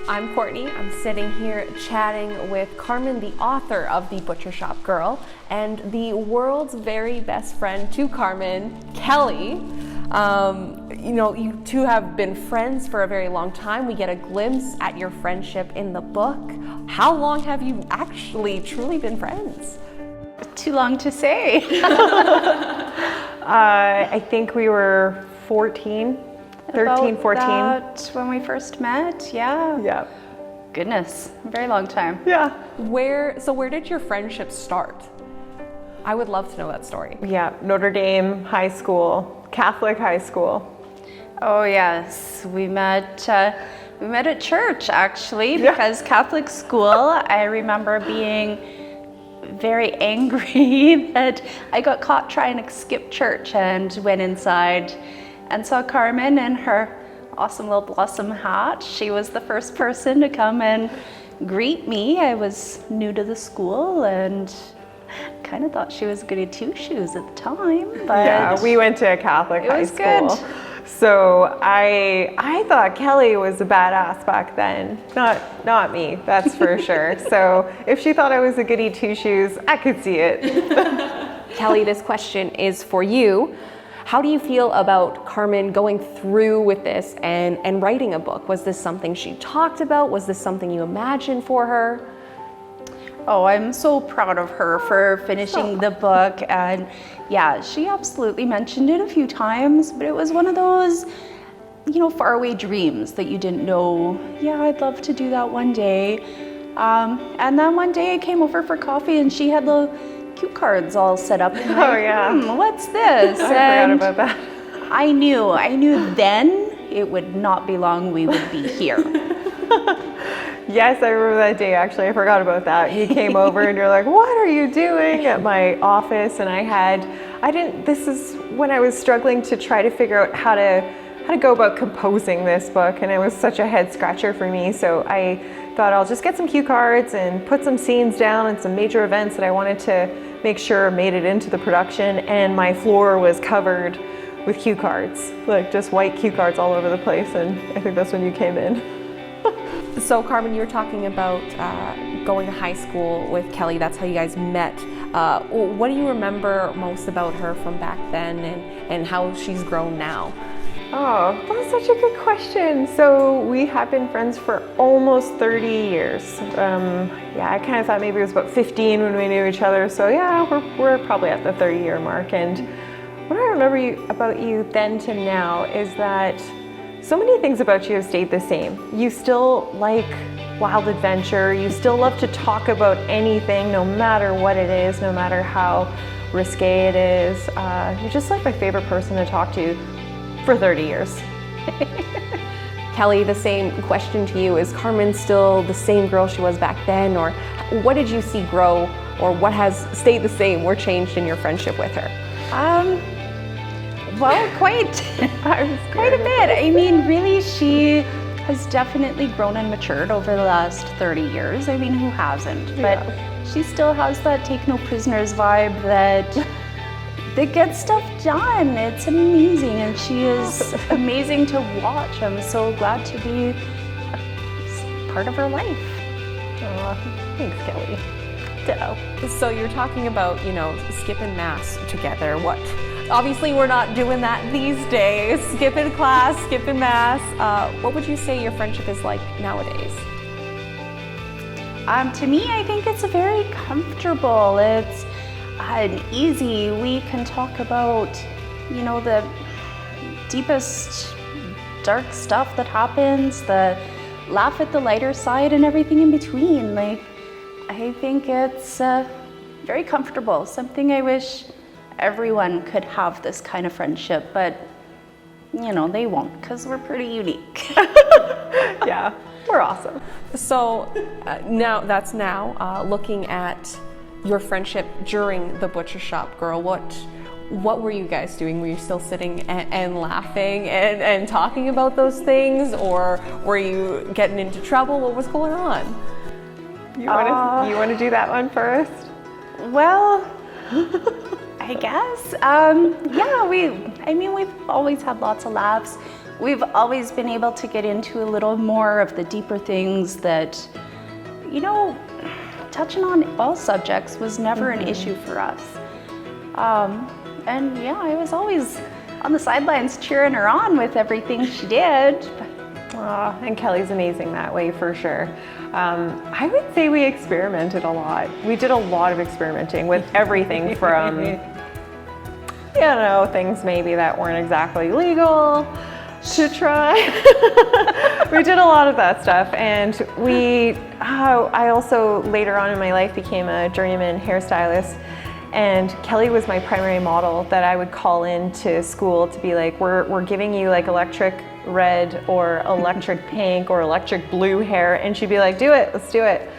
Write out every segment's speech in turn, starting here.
I'm Courtney. I'm sitting here chatting with Carmen, the author of The Butcher Shop Girl, and the world's very best friend to Carmen, Kelly. You two have been friends for a very long time. We get a glimpse at your friendship in the book. How long have you actually truly been friends? Too long to say. I think we were 13, 14. About when we first met, yeah. Yeah. Goodness, a very long time. Yeah. Where did your friendship start? I would love to know that story. Yeah, Notre Dame High School, Catholic high school. Oh yes, we met at church actually, because Catholic school, I remember being very angry that I got caught trying to skip church and went inside and saw Carmen in her awesome little blossom hat. She was the first person to come and greet me. I was new to the school and kind of thought she was goody two-shoes at the time, but yeah, we went to a Catholic high school. Good. So I thought Kelly was a badass back then. Not me, that's for sure. So if she thought I was a goody two-shoes, I could see it. Kelly, this question is for you. How do you feel about Carmen going through with this and writing a book? Was this something she talked about? Was this something you imagined for her? Oh, I'm so proud of her for finishing the book, and yeah, she absolutely mentioned it a few times, but it was one of those, faraway dreams that you didn't know, yeah, I'd love to do that one day. And then one day I came over for coffee and she had little cue cards all set up. And what's this? I forgot about that. I knew then it would not be long we would be here. Yes, I remember that day actually. I forgot about that. You came over and you're like, what are you doing at my office? And this is when I was struggling to try to figure out how to go about composing this book, and it was such a head scratcher for me. So I thought I'll just get some cue cards and put some scenes down and some major events that I wanted to make sure made it into the production, and my floor was covered with cue cards, like just white cue cards all over the place, and I think that's when you came in. So Carmen, you were talking about going to high school with Kelly. That's how you guys met. What do you remember most about her from back then and how she's grown now? Oh, that's such a good question. So we have been friends for almost 30 years. I kind of thought maybe it was about 15 when we knew each other. So yeah, we're probably at the 30-year mark. And what I remember about you then to now is that so many things about you have stayed the same. You still like wild adventure. You still love to talk about anything, no matter what it is, no matter how risque it is. You're just like my favorite person to talk to for 30 years. Kelly, the same question to you. Is Carmen still the same girl she was back then? Or what did you see grow, or what has stayed the same or changed in your friendship with her? Well, quite a bit. I mean, really, she has definitely grown and matured over the last 30 years. I mean, who hasn't? But she still has that take no prisoners vibe that gets stuff done. It's amazing, and she is amazing to watch. I'm so glad to be a part of her life. Oh, thanks, Kelly. Ditto. So you're talking about, skipping mass together. Obviously, we're not doing that these days. Skipping class, skipping mass. What would you say your friendship is like nowadays? To me, I think it's very comfortable. It's easy. We can talk about, the deepest, dark stuff that happens, the laugh at the lighter side, and everything in between. I think it's very comfortable. Something I wish everyone could have, this kind of friendship, but they won't, because we're pretty unique. Yeah, we're awesome. So now looking at your friendship during the Butcher Shop Girl, what were you guys doing? Were you still sitting and laughing and talking about those things, or were you getting into trouble? What was going on? You want to do that one first? Well, I guess. We've always had lots of laughs. we've always been able to get into a little more of the deeper things that, you know, touching on all subjects was never an issue for us. And yeah, I was always on the sidelines cheering her on with everything she did. And Kelly's amazing that way for sure. I would say we experimented a lot. We did a lot of experimenting with everything from, you know, things maybe that weren't exactly legal to try. We did a lot of that stuff. And I also later on in my life became a journeyman hairstylist. And Kelly was my primary model that I would call into school to be like, we're giving you like electric red or electric pink or electric blue hair. And she'd be like, do it, let's do it.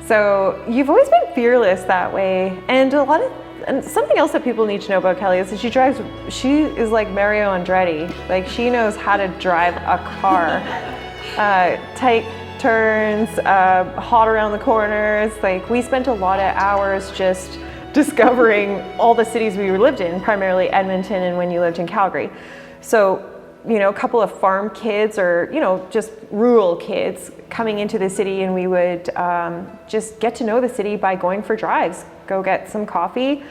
So you've always been fearless that way. And and something else that people need to know about Kelly is that she is like Mario Andretti. Like she knows how to drive a car. Tight turns, hot around the corners. Like we spent a lot of hours just discovering all the cities we lived in, primarily Edmonton and when you lived in Calgary. So, you know, a couple of farm kids or, you know, just rural kids coming into the city, and we would just get to know the city by going for drives, go get some coffee,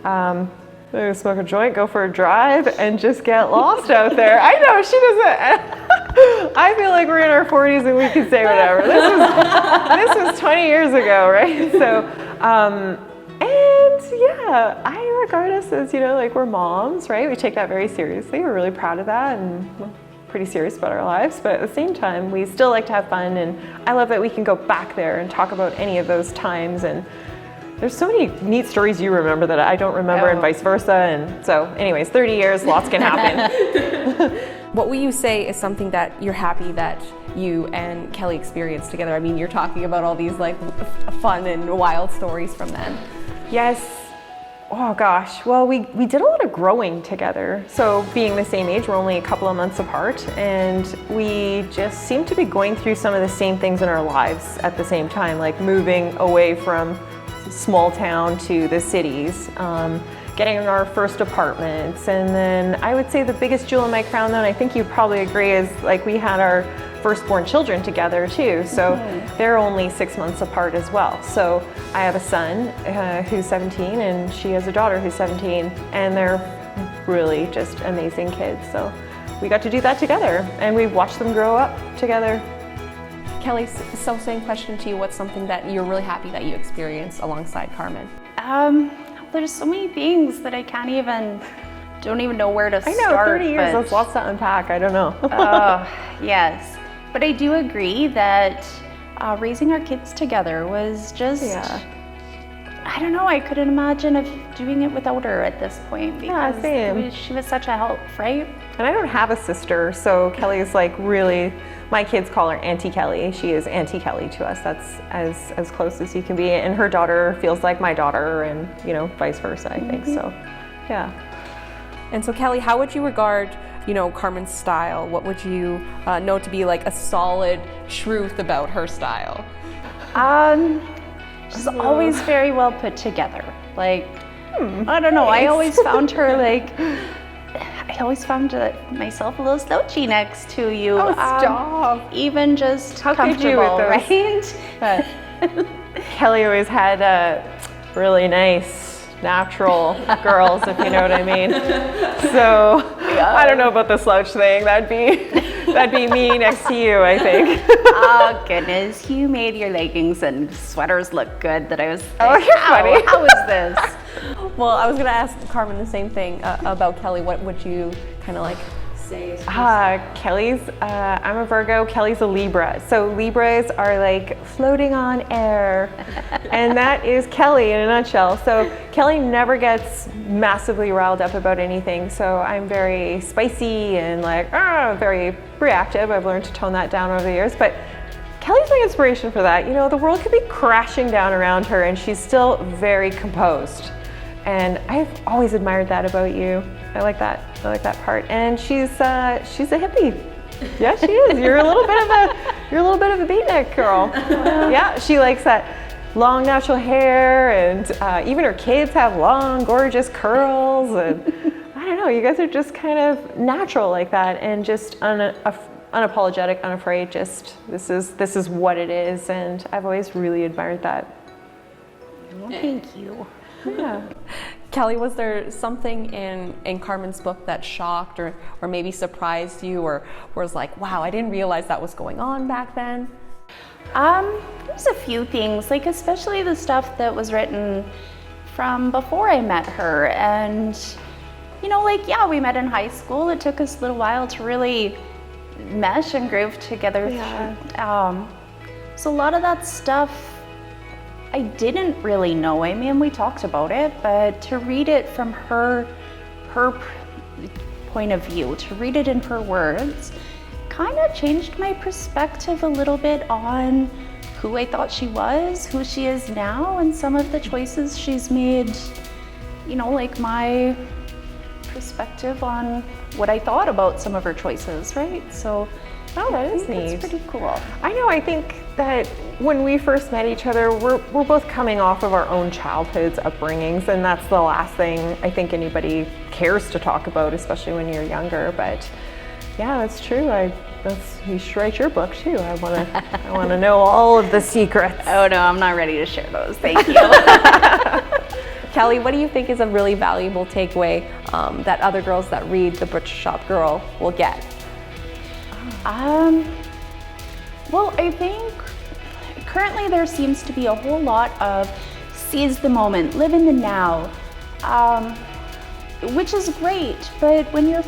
smoke a joint, go for a drive, and just get lost out there. I know, she doesn't. I feel like we're in our 40s and we can say whatever. This was 20 years ago, right? So, and yeah, I regard us as, you know, like we're moms, right? We take that very seriously. We're really proud of that, and we're pretty serious about our lives. But at the same time, we still like to have fun. And I love that we can go back there and talk about any of those times. And there's so many neat stories you remember that I don't remember, and vice versa. And so anyways, 30 years, lots can happen. What will you say is something that you're happy that you and Kelly experienced together? I mean, you're talking about all these like fun and wild stories from then. Yes. Oh gosh. Well, we did a lot of growing together. So being the same age, we're only a couple of months apart, and we just seem to be going through some of the same things in our lives at the same time, like moving away from small town to the cities, getting our first apartments. And then I would say the biggest jewel in my crown, though, and I think you probably agree, is like we had our firstborn children together too. So they're only 6 months apart as well. So I have a son who's 17, and she has a daughter who's 17, and they're really just amazing kids. So we got to do that together, and we watched them grow up together. Kelly, so same question to you. What's something that you're really happy that you experienced alongside Carmen? There's so many things that I don't even know where to start. I know, 30 years, that's lots to unpack. I don't know. Yes. But I do agree that raising our kids together was just, I don't know, I couldn't imagine doing it without her at this point. Because same. She was such a help, right? And I don't have a sister, so Kelly is like really, my kids call her Auntie Kelly. She is Auntie Kelly to us. That's as close as you can be. And her daughter feels like my daughter, and, you know, vice versa, I think. So, yeah. And so Kelly, how would you regard, you know, Carmen's style? What would you know to be like a solid truth about her style? She's always very well put together. Like, I don't know, I always found her like, I always found myself a little slouchy next to you. Oh, stop. Even just How comfortable, could you with those? right? Kelly always had really nice, natural girls, if you know what I mean. So I don't know about the slouch thing. That'd be me next to you, I think. Oh goodness, you made your leggings and sweaters look good. That I was like, you're funny. How is this? Well, I was gonna ask Carmen the same thing about Kelly. What would you kind of like say? Kelly's, I'm a Virgo, Kelly's a Libra. So Libras are like floating on air. And that is Kelly in a nutshell. So Kelly never gets massively riled up about anything. So I'm very spicy and like, very reactive. I've learned to tone that down over the years. But Kelly's my inspiration for that. You know, the world could be crashing down around her, and she's still very composed. And I've always admired that about you. I like that part. And she's a hippie. Yeah, she is. You're a little bit of a beatnik girl. Yeah, she likes that long natural hair, and even her kids have long, gorgeous curls. And I don't know, you guys are just kind of natural like that, and just unapologetic, unafraid. Just this is what it is, and I've always really admired that. Well, thank you. Yeah. Kelly, was there something in Carmen's book that shocked or maybe surprised you, or was like, wow, I didn't realize that was going on back then? There's a few things, like especially the stuff that was written from before I met her. And, you know, like, yeah, we met in high school. It took us a little while to really mesh and groove together. Yeah. So a lot of that stuff I didn't really know. I mean, we talked about it, but to read it from her point of view, to read it in her words, kind of changed my perspective a little bit on who I thought she was, who she is now, and some of the choices she's made, you know, like my perspective on what I thought about some of her choices, right? So, oh, that is neat. That's pretty cool. I know, I think that when we first met each other, we're both coming off of our own childhoods, upbringings, and that's the last thing I think anybody cares to talk about, especially when you're younger. But yeah, that's true. You should write your book too. I want to know all of the secrets. Oh no, I'm not ready to share those. Thank you. Kelly, what do you think is a really valuable takeaway that other girls that read The Butcher Shop Girl will get? Well, I think currently there seems to be a whole lot of seize the moment, live in the now, which is great. But when you're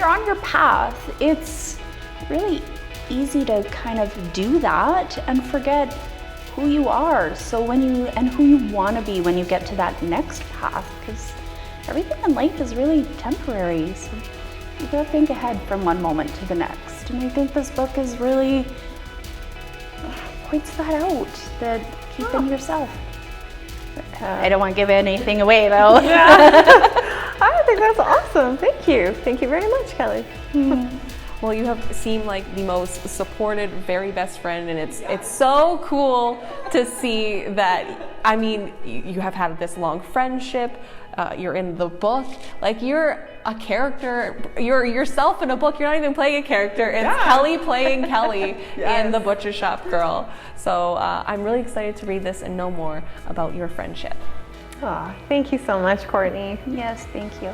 on your path, it's really easy to kind of do that and forget who you are. And who you want to be when you get to that next path, because everything in life is really temporary. So you gotta think ahead from one moment to the next. And I think this book is really points that out, that keep in yourself. I don't want to give anything away though. Yeah. I think that's awesome. Thank you. Thank you very much, Kelly. Well, you have seemed like the most supported, very best friend, and it's so cool to see that. I mean, you have had this long friendship. You're in the book. Like, you're a character. You're yourself in a book. You're not even playing a character. It's Kelly playing Kelly in The Butcher Shop Girl. So I'm really excited to read this and know more about your friendship. Thank you so much, Courtney. Yes, thank you.